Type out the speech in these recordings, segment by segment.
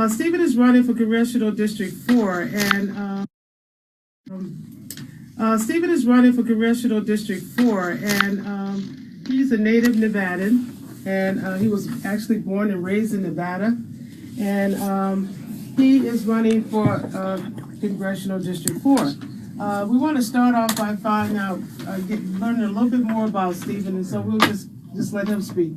Stephen is running for Congressional District 4, and Stephen is running for Congressional District 4, and he's a native Nevadan, and he was actually born and raised in Nevada, and he is running for Congressional District 4. We want to start off by finding out, learning a little bit more about Stephen, and so we'll just let him speak.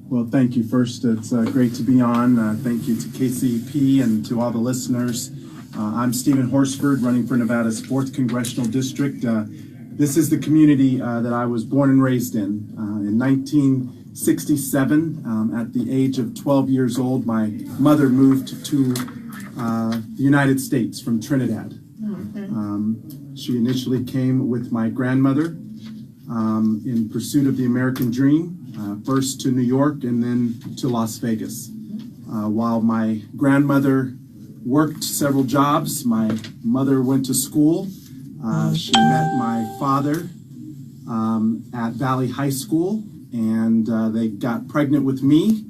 Well, thank you. First, it's great to be on. Thank you to KCP and to all the listeners. I'm Stephen Horsford, running for Nevada's 4th Congressional District. This is the community that I was born and raised in. In 1967, at the age of 12 years old, my mother moved to the United States from Trinidad. She initially came with my grandmother in pursuit of the American dream. First to New York and then to Las Vegas. While my grandmother worked several jobs, my mother went to school. She met my father at Valley High School, and they got pregnant with me.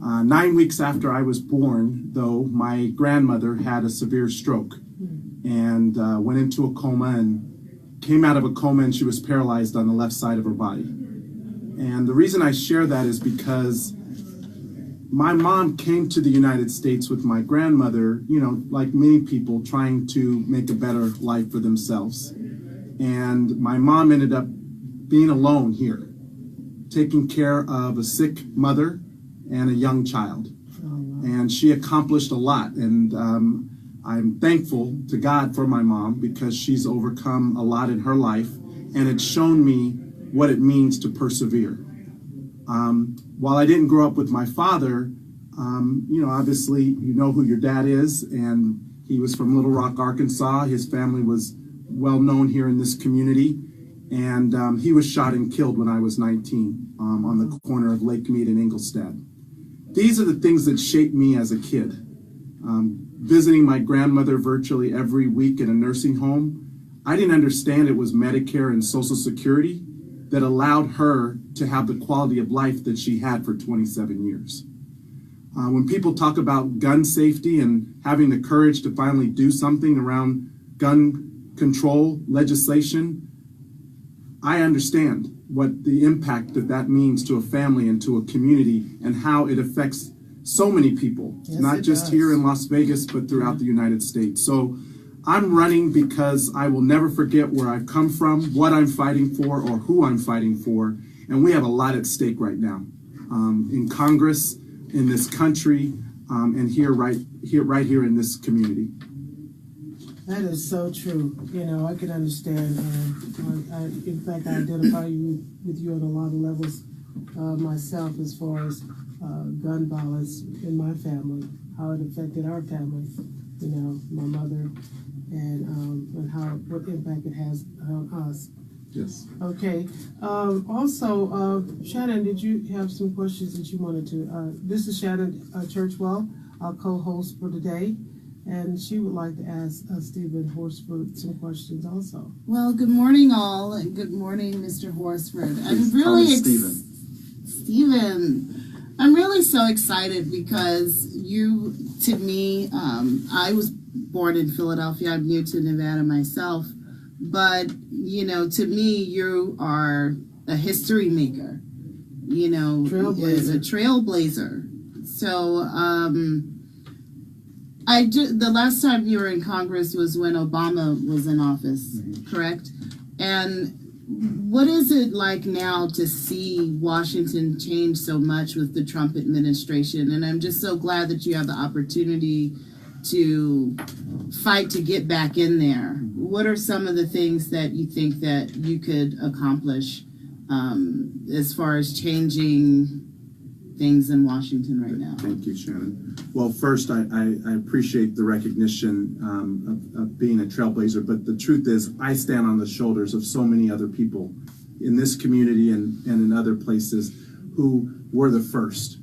9 weeks after I was born, though, my grandmother had a severe stroke and went into a coma and came out of a coma, and she was paralyzed on the left side of her body. And the reason I share that is because my mom came to the United States with my grandmother, you know, like many people, trying to make a better life for themselves. And my mom ended up being alone here, taking care of a sick mother and a young child. And she accomplished a lot. And I'm thankful to God for my mom because she's overcome a lot in her life. And it's shown me what it means to persevere. While I didn't grow up with my father, you know, obviously you know who your dad is, and he was from Little Rock, Arkansas. His family was well known here in this community, and he was shot and killed when I was 19 on the corner of Lake Mead and Ingolstadt. These are the things that shaped me as a kid. Visiting my grandmother virtually every week in a nursing home, I didn't understand it was Medicare and Social Security that allowed her to have the quality of life that she had for 27 years. When people talk about gun safety and having the courage to finally do something around gun control legislation, I understand what the impact that means to a family and to a community and how it affects so many people, yes, not just here in Las Vegas, but throughout the United States. So I'm running because I will never forget where I've come from, what I'm fighting for, or who I'm fighting for. And we have a lot at stake right now in Congress, in this country, and right here in this community. That is so true. You know, I can understand. In fact, I identify with you on a lot of levels myself as far as gun violence in my family, how it affected our family. You know, my mother, and what impact it has on us. Yes. Okay. Also, Shannon, did you have some questions that you wanted to? This is Shannon Churchwell, our co-host for today, and she would like to ask Stephen Horsford some questions also. Well, good morning, all, and good morning, Mr. Horsford. I'm really Stephen. I'm really so excited because you, to me, I was born in Philadelphia. I'm new to Nevada myself. But, you know, to me, you are a history maker, you know, a trailblazer. So the last time you were in Congress was when Obama was in office, correct? And what is it like now to see Washington change so much with the Trump administration? And I'm just so glad that you have the opportunity to fight to get back in there. What are some of the things that you think that you could accomplish as far as changing things in Washington right now? Thank you, Shannon. Well, first, I appreciate the recognition of being a trailblazer, but the truth is I stand on the shoulders of so many other people in this community and in other places who were the first.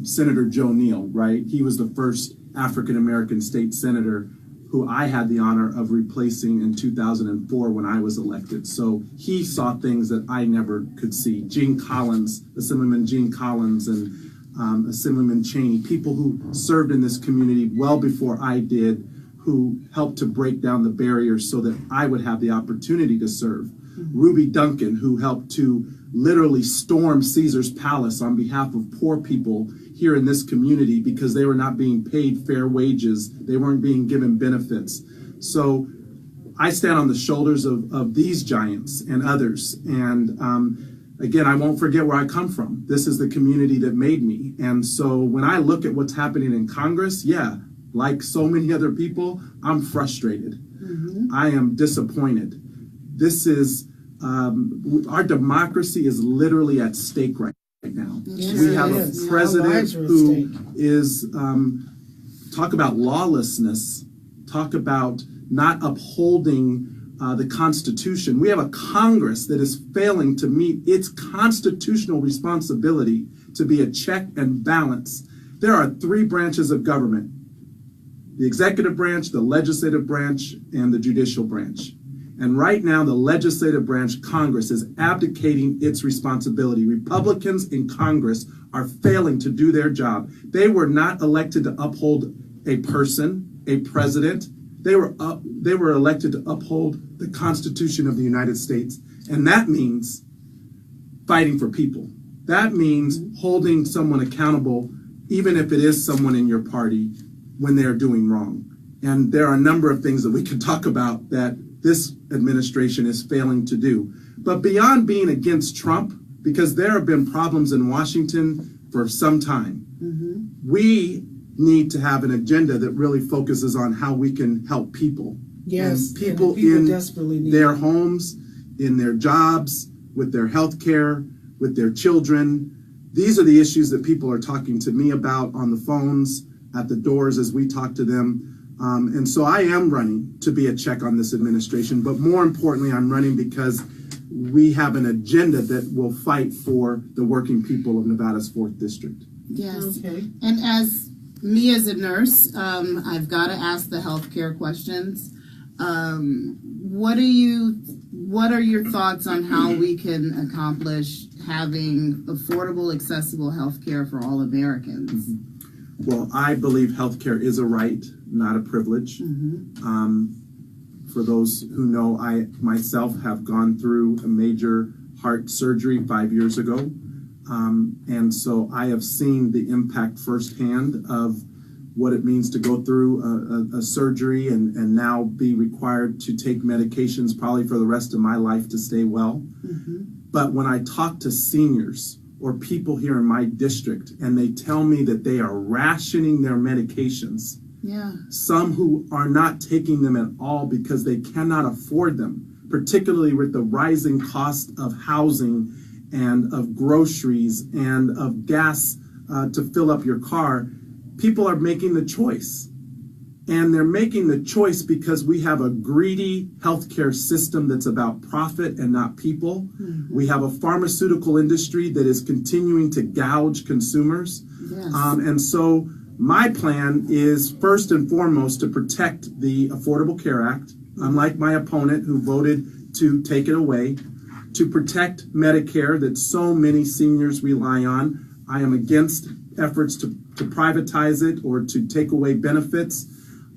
Senator Joe Neal, right? He was the first African-American state senator who I had the honor of replacing in 2004 when I was elected. So he saw things that I never could see. Gene Collins, Assemblyman Gene Collins, and Assemblyman Cheney, people who served in this community well before I did, who helped to break down the barriers so that I would have the opportunity to serve. Ruby Duncan, who helped to literally storm Caesar's Palace on behalf of poor people here in this community because they were not being paid fair wages. They weren't being given benefits. So I stand on the shoulders of these giants and others. And again, I won't forget where I come from. This is the community that made me. And so when I look at what's happening in Congress, yeah, like so many other people, I'm frustrated. I am disappointed. This is, our democracy is literally at stake right now. We have a president who is, talk about lawlessness, talk about not upholding the Constitution. We have a Congress that is failing to meet its constitutional responsibility to be a check and balance. There are three branches of government: the executive branch, the legislative branch, and the judicial branch. And right now, the legislative branch, Congress, is abdicating its responsibility. Republicans in Congress are failing to do their job. They were not elected to uphold a person, a president. They were elected to uphold the Constitution of the United States. And that means fighting for people. That means holding someone accountable, even if it is someone in your party, when they're doing wrong. And there are a number of things that we can talk about that this administration is failing to do. But beyond being against Trump, because there have been problems in Washington for some time, we need to have an agenda that really focuses on how we can help people. Yes, and people in their homes, in their jobs, with their health care, with their children. These are the issues that people are talking to me about on the phones, at the doors as we talk to them. And so I am running to be a check on this administration, but more importantly, I'm running because we have an agenda that will fight for the working people of Nevada's 4th District. Yes. Okay. And as me as a nurse, I've got to ask the healthcare questions. What are your thoughts on how we can accomplish having affordable, accessible healthcare for all Americans? Well, I believe healthcare is a right, not a privilege. For those who know, I myself have gone through a major heart surgery 5 years ago. And so I have seen the impact firsthand of what it means to go through a surgery and now be required to take medications probably for the rest of my life to stay well. But when I talk to seniors or people here in my district and they tell me that they are rationing their medications, some who are not taking them at all because they cannot afford them, particularly with the rising cost of housing and of groceries and of gas to fill up your car, people are making the choice. And they're making the choice because we have a greedy healthcare system that's about profit and not people. We have a pharmaceutical industry that is continuing to gouge consumers. And so my plan is first and foremost to protect the Affordable Care Act, unlike my opponent who voted to take it away, to protect Medicare that so many seniors rely on. I am against efforts to privatize it or to take away benefits.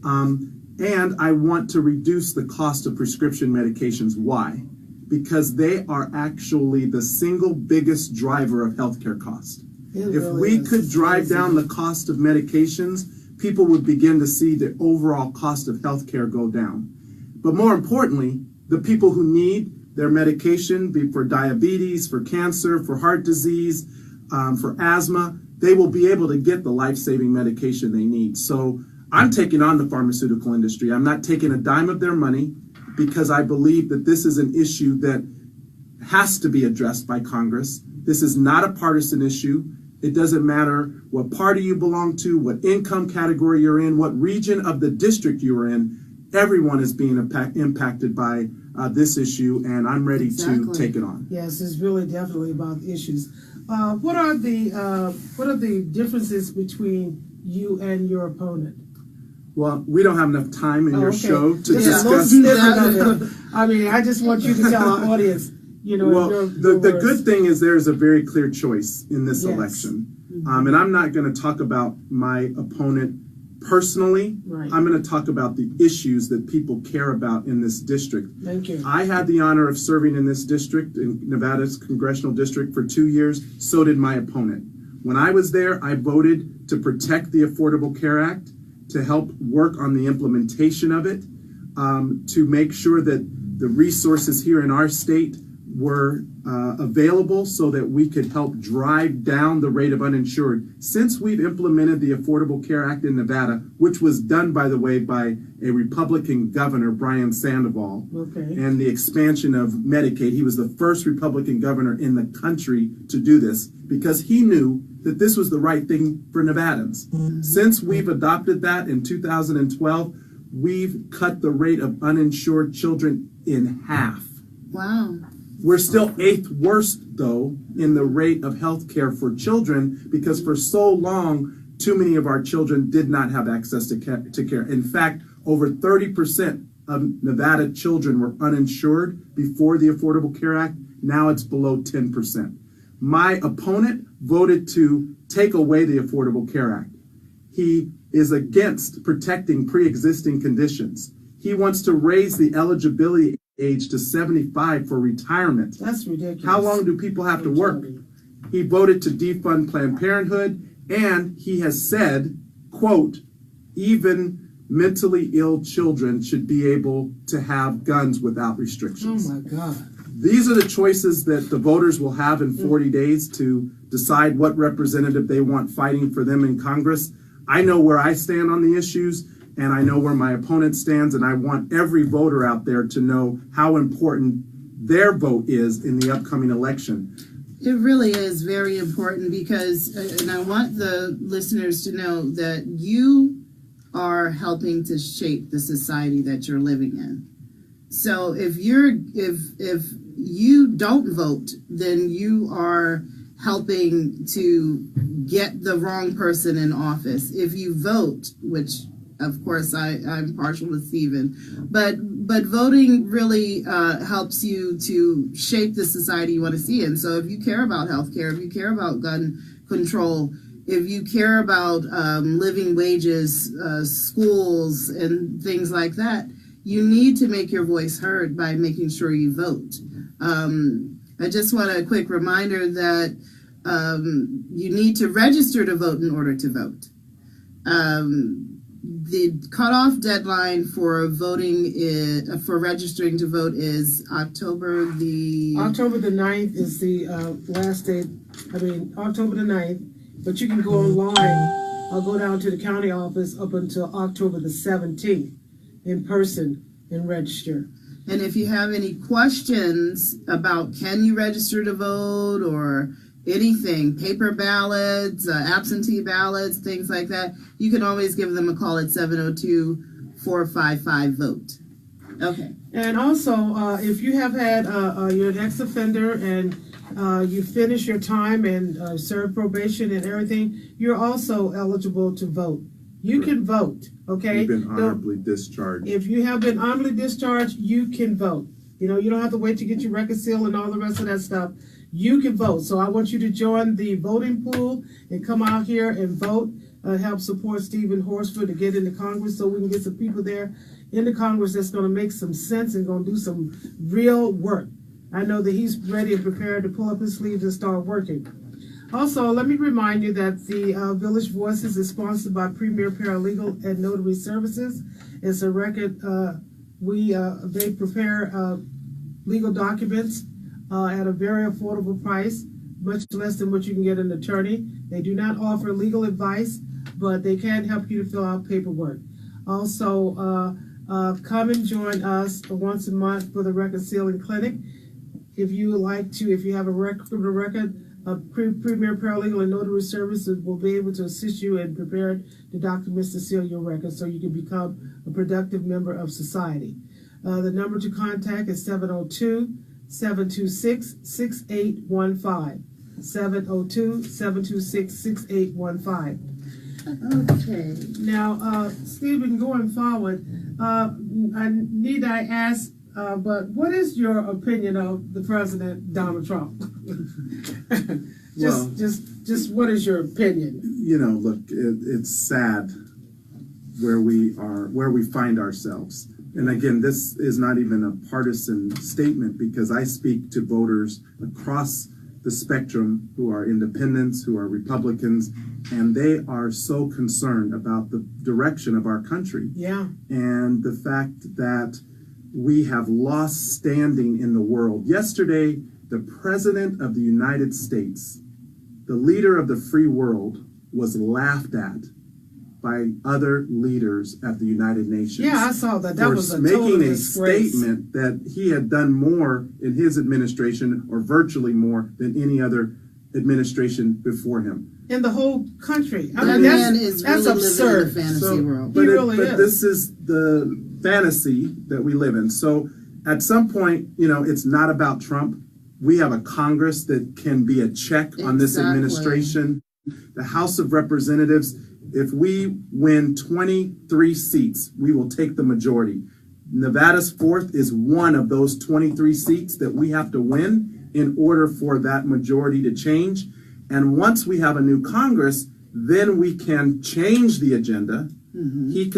And I want to reduce the cost of prescription medications. Why? Because they are actually the single biggest driver of healthcare cost. If we could drive down the cost of medications, people would begin to see the overall cost of healthcare go down. But more importantly, the people who need their medication, be for diabetes, for cancer, for heart disease, for asthma, they will be able to get the life-saving medication they need. So I'm taking on the pharmaceutical industry. I'm not taking a dime of their money because I believe that this is an issue that has to be addressed by Congress. This is not a partisan issue. It doesn't matter what party you belong to, what income category you're in, what region of the district you're in. Everyone is being impacted by this issue, and I'm ready to take it on. Yes, it's really definitely about issues. What are the differences between you and your opponent? Well, we don't have enough time in your show to discuss. I mean, I just want you to tell our audience, you know. Well, the good thing is there's a very clear choice in this election. And I'm not going to talk about my opponent personally. Right. I'm going to talk about the issues that people care about in this district. Thank you. I had the honor of serving in this district, in Nevada's Congressional District, for 2 years. So did my opponent. When I was there, I voted to protect the Affordable Care Act, to help work on the implementation of it, to make sure that the resources here in our state were available so that we could help drive down the rate of uninsured. Since we've implemented the Affordable Care Act in Nevada, which was done, by the way, by a Republican governor, Brian Sandoval, and the expansion of Medicaid, he was the first Republican governor in the country to do this because he knew that this was the right thing for Nevadans. Since we've adopted that in 2012, we've cut the rate of uninsured children in half. Wow. We're still 8th worst, though, in the rate of health care for children because for so long, too many of our children did not have access to care. In fact, over 30% of Nevada children were uninsured before the Affordable Care Act. Now it's below 10%. My opponent voted to take away the Affordable Care Act. He is against protecting pre-existing conditions. He wants to raise the eligibility age to 75 for retirement. That's ridiculous. How long do people have to work? He voted to defund Planned Parenthood, and he has said, quote, even mentally ill children should be able to have guns without restrictions. Oh my God. These are the choices that the voters will have in 40 days to decide what representative they want fighting for them in Congress. I know where I stand on the issues, and I know where my opponent stands, and I want every voter out there to know how important their vote is in the upcoming election. It really is very important because, and I want the listeners to know that you are helping to shape the society that you're living in. So if you don't vote, then you are helping to get the wrong person in office. If you vote, which of course I'm partial to Stephen, but voting really helps you to shape the society you want to see in. So if you care about healthcare, if you care about gun control, if you care about living wages, schools, and things like that, you need to make your voice heard by making sure you vote. I just want a quick reminder that you need to register to vote in order to vote. The cutoff deadline for voting for registering to vote is October the 9th is the last day. October the 9th, but you can go online. I'll go down to the county office up until October the 17th in person and register. And if you have any questions about can you register to vote or anything, paper ballots, absentee ballots, things like that, you can always give them a call at 702-455-VOTE. Okay. And also, if you have had, you're an ex-offender and you finish your time and serve probation and everything, you're also eligible to vote. You can vote, okay? You've been honorably discharged. If you have been honorably discharged, you can vote. You know, you don't have to wait to get your record seal and all the rest of that stuff. You can vote. So I want you to join the voting pool and come out here and vote. Help support Stephen Horsford to get into Congress so we can get some people there in the Congress that's going to make some sense and going to do some real work. I know that he's ready and prepared to pull up his sleeves and start working. Also, let me remind you that the Village Voices is sponsored by Premier Paralegal and Notary Services. It's a record. They prepare legal documents at a very affordable price, much less than what you can get an attorney. They do not offer legal advice, but they can help you to fill out paperwork. Also, come and join us once a month for the record sealing clinic. If you would like to, if you have a record, Premier Paralegal and Notary Services will be able to assist you in preparing the documents to seal your record so you can become a productive member of society. The number to contact is 702-726-6815. 702-726-6815. Okay. Now, Stephen, going forward, I ask, but what is your opinion of the President, Donald Trump? Well, just what is your opinion? you know, look, it's sad where we find ourselves. And again, this is not even a partisan statement because I speak to voters across the spectrum who are independents, who are Republicans, and they are so concerned about the direction of our country. Yeah. And the fact that we have lost standing in the world. Yesterday, the President of the United States, the leader of the free world, was laughed at by other leaders at the United Nations. Yeah, I saw that. That was a total making a disgrace. statement that he had done more in his administration, or virtually more, than any other administration before him. In the whole country. I That mean, man is that's really absurd. living in a fantasy world. He really but is. this is the fantasy that we live in. So at some point, you know, it's not about Trump. We have a Congress that can be a check on this Exactly. administration. The House of Representatives, if we win 23 seats, we will take the majority. Nevada's 4th is one of those 23 seats that we have to win in order for that majority to change. And once we have a new Congress, then we can change the agenda. He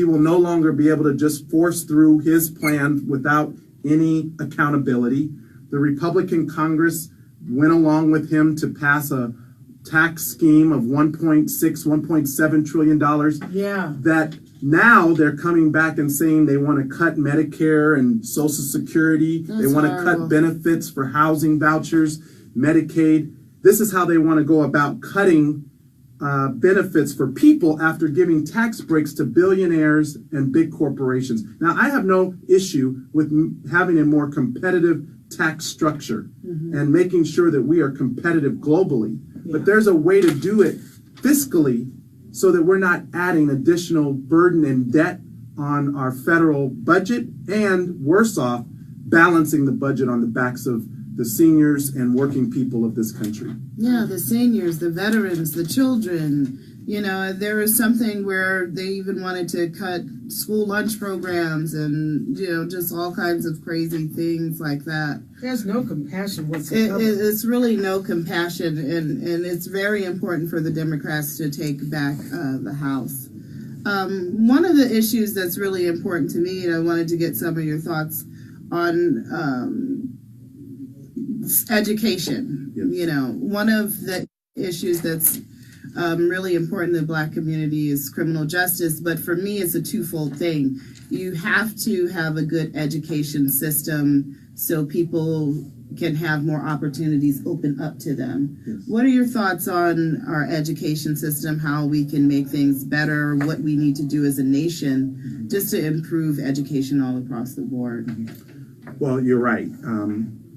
will no longer be able to just force through his plan without any accountability. The Republican Congress went along with him to pass a tax scheme of $1.7 trillion Yeah. that now they're coming back and saying they want to cut Medicare and Social Security. They That's want to horrible. cut benefits for housing vouchers, Medicaid. This is how they want to go about cutting benefits for people after giving tax breaks to billionaires and big corporations. Now, I have no issue with having a more competitive tax structure and making sure that we are competitive globally. But there's a way to do it fiscally so that we're not adding additional burden and debt on our federal budget, and worse off, balancing the budget on the backs of the seniors and working people of this country. Yeah, the seniors, the veterans, the children. You know, there was something where they even wanted to cut school lunch programs and, you know, just all kinds of crazy things like that. There's no compassion whatsoever. It's really no compassion, and it's very important for the Democrats to take back the House. One of the issues that's really important to me, and I wanted to get some of your thoughts on education. Yes. You know, one of the issues that's really important in the Black community is criminal justice, but for me it's a twofold thing. You have to have a good education system so people can have more opportunities open up to them. Yes. What are your thoughts on our education system, how we can make things better, what we need to do as a nation just to improve education all across the board? Well, you're right.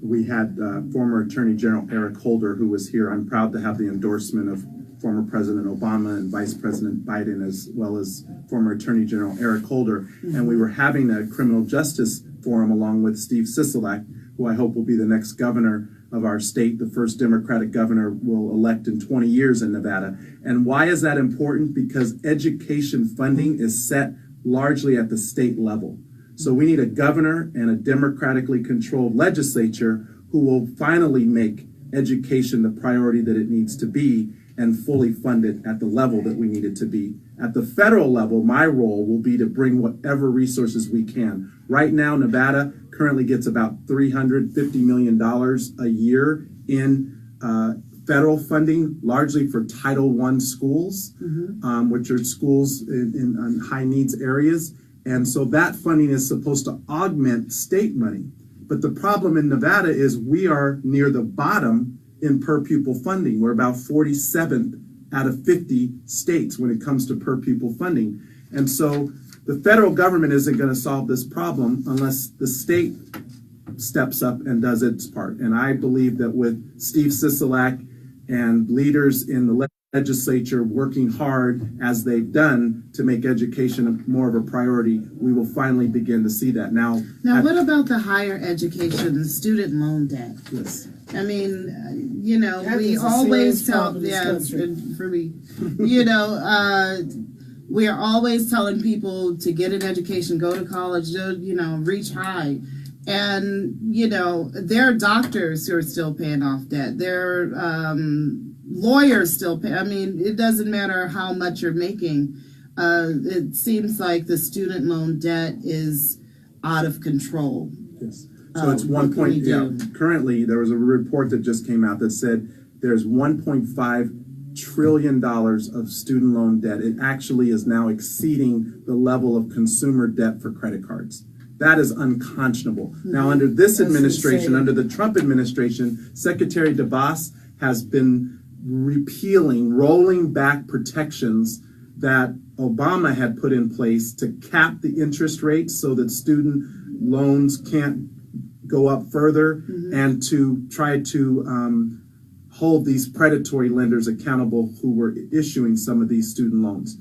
We had former Attorney General Eric Holder, who was here. I'm proud to have the endorsement of former President Obama and Vice President Biden, as well as former Attorney General Eric Holder. And we were having a criminal justice forum along with Steve Sisolak, who I hope will be the next governor of our state, the first Democratic governor we'll elect in 20 years in Nevada. And why is that important? Because education funding is set largely at the state level. So we need a governor and a democratically controlled legislature who will finally make education the priority that it needs to be and fully fund it at the level that we need it to be. At the federal level, my role will be to bring whatever resources we can. Right now, Nevada currently gets about $350 million a year in federal funding, largely for Title I schools, which are schools in high needs areas. And so that funding is supposed to augment state money. But the problem in Nevada is we are near the bottom in per pupil funding. We're about 47th out of 50 states when it comes to per pupil funding. And so the federal government isn't going to solve this problem unless the state steps up and does its part. And I believe that with Steve Sisolak and leaders in the legislature working hard as they've done to make education more of a priority, we will finally begin to see that. Now, what about the higher education, student loan debt? Yes. I mean, you know, That we is a always serious tell, problem in this country. for me, you know, we are always telling people to get an education, go to college, you know, reach high. And, you know, there are doctors who are still paying off debt. There are lawyers still pay. I mean, it doesn't matter how much you're making. It seems like the student loan debt is out of control. Yes. So it's one point. Yeah. Currently, there was a report that just came out that said there's $1.5 trillion of student loan debt. It actually is now exceeding the level of consumer debt for credit cards. That is unconscionable. Now, under this administration, under the Trump administration, Secretary DeVos has been repealing, rolling back protections that Obama had put in place to cap the interest rates so that student loans can't go up further, and to try to hold these predatory lenders accountable who were issuing some of these student loans.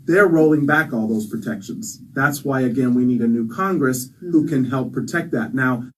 They're rolling back all those protections. That's why, again, we need a new Congress who can help protect that. Now,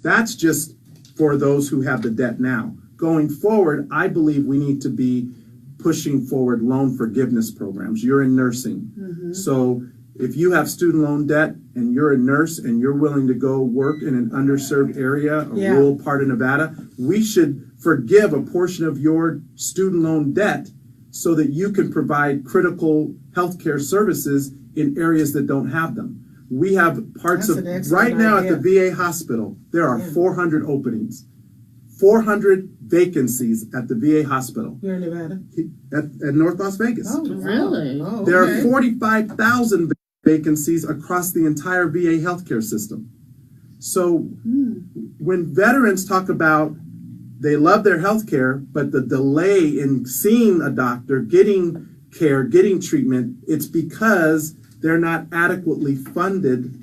that's just for those who have the debt now. Going forward, I believe we need to be pushing forward loan forgiveness programs. You're in nursing. So if you have student loan debt and you're a nurse and you're willing to go work in an underserved area, a rural part of Nevada, we should forgive a portion of your student loan debt so that you can provide critical healthcare services in areas that don't have them. We have parts of, right now at the VA hospital, there are 400 openings, 400 vacancies at the VA hospital. Here in Nevada? At North Las Vegas. Oh, really? Oh, there are 45,000 vacancies across the entire VA healthcare system. So when veterans talk about they love their health care, but the delay in seeing a doctor, getting care, getting treatment, it's because they're not adequately funding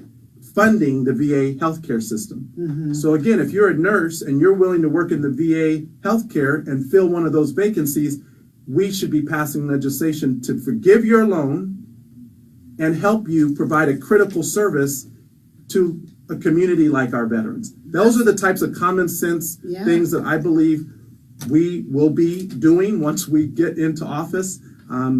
the VA healthcare system. So again, if you're a nurse and you're willing to work in the VA healthcare and fill one of those vacancies, we should be passing legislation to forgive your loan and help you provide a critical service to a community like our veterans. Those are the types of common sense things that I believe we will be doing once we get into office.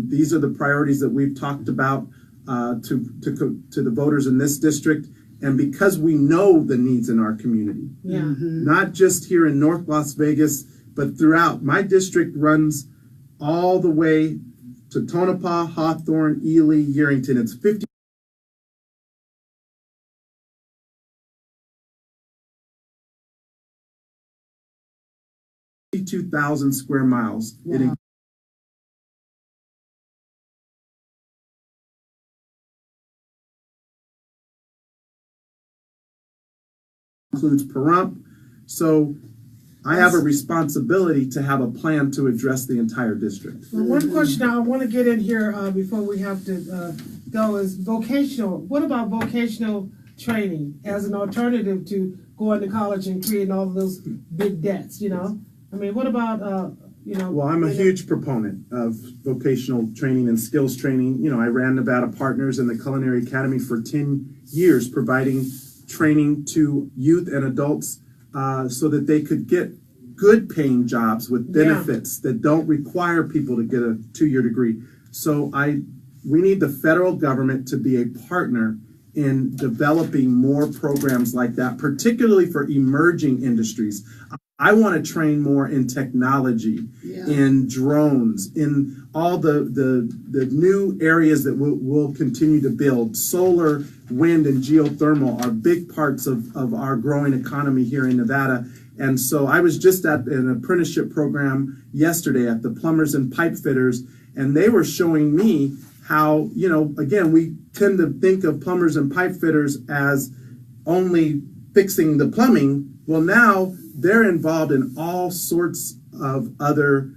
These are the priorities that we've talked about to the voters in this district. And because we know the needs in our community, not just here in North Las Vegas, but throughout. My district runs all the way to Tonopah, Hawthorne, Ely, Yerington. It's 52,000 square miles. It includes Pahrump. So I have a responsibility to have a plan to address the entire district. Well, one question I want to get in here before we have to go is vocational. What about vocational training as an alternative to going to college and creating all of those big debts, you know? I mean, what about, you know? Well, I'm a huge proponent of vocational training and skills training. You know, I ran Nevada Partners and the Culinary Academy for 10 years, providing training to youth and adults so that they could get good paying jobs with benefits that don't require people to get a 2-year degree. So we need the federal government to be a partner in developing more programs like that, particularly for emerging industries. I want to train more in technology, in drones, in all the new areas that we'll continue to build. Solar, wind, and geothermal are big parts of our growing economy here in Nevada. And so I was just at an apprenticeship program yesterday at the plumbers and pipe fitters, and they were showing me how, you know, again, we tend to think of plumbers and pipe fitters as only fixing the plumbing. Well, now they're involved in all sorts of other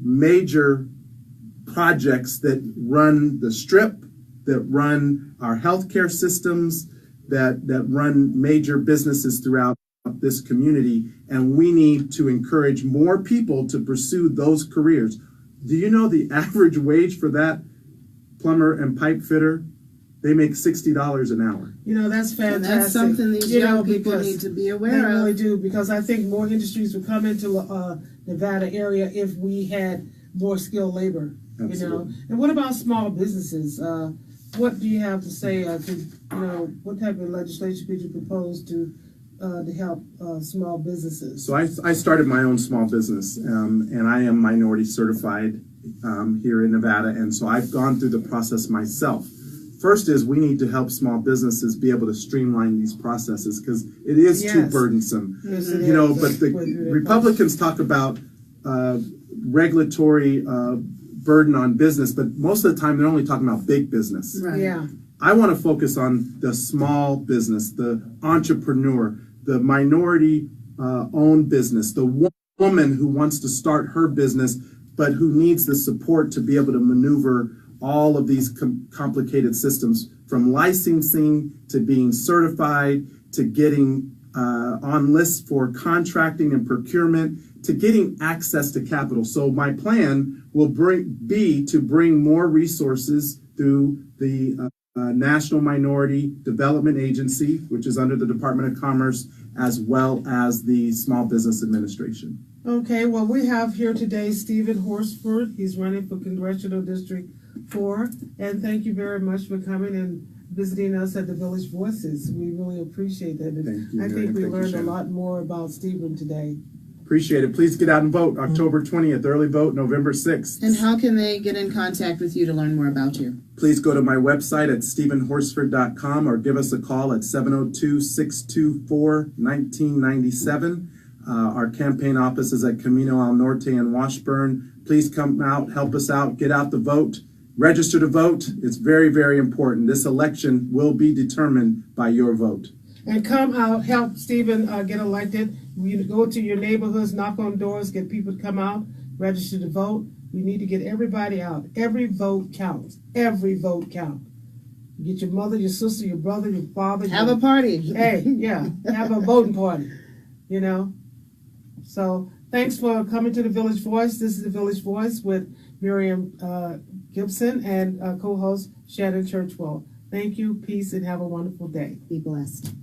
major projects that run the Strip, that run our healthcare systems, that run major businesses throughout this community. And we need to encourage more people to pursue those careers. Do you know the average wage for that plumber and pipe fitter? They make $60 an hour. You know, that's fantastic. And that's something these young people need to be aware of. They really do, because I think more industries would come into Nevada area if we had more skilled labor. Absolutely. You know, and what about small businesses? What do you have to say? What type of legislation could you propose to to help small businesses? So I started my own small business, and I am minority certified here in Nevada, and so I've gone through the process myself. First is we need to help small businesses be able to streamline these processes because it is too burdensome. Yes, it you know, is. but the Republicans talk about regulatory burden on business, but most of the time they're only talking about big business. Right. Yeah. I want to focus on the small business, the entrepreneur, the minority owned business, the woman who wants to start her business but who needs the support to be able to maneuver all of these complicated systems, from licensing to being certified to getting on lists for contracting and procurement to getting access to capital. So my plan will be to bring more resources through the National Minority Development Agency, which is under the Department of Commerce, as well as the Small Business Administration. Okay, well, we have here today Stephen Horsford. He's running for Congressional District 4. And thank you very much for coming and visiting us at the Village Voices. We really appreciate that. Thank you, I Miriam. think we Thank you, learned a Shannon. lot more about Stephen today. Appreciate it. Please get out and vote. October 20th, early vote, November 6th. And how can they get in contact with you to learn more about you? Please go to my website at stephenhorsford.com or give us a call at 702-624-1997. Our campaign office is at Camino al Norte in Washburn. Please come out, help us out, get out the vote, register to vote. It's very, very important. This election will be determined by your vote. And come out, help Stephen get elected. You go to your neighborhoods, knock on doors, get people to come out, register to vote. We need to get everybody out. Every vote counts. Every vote counts. Get your mother, your sister, your brother, your father. Have a party. Hey, yeah, have a voting party, you know. So thanks for coming to the Village Voice. This is the Village Voice with Miriam Gibson and co-host Shannon Churchwell. Thank you, peace, and have a wonderful day. Be blessed.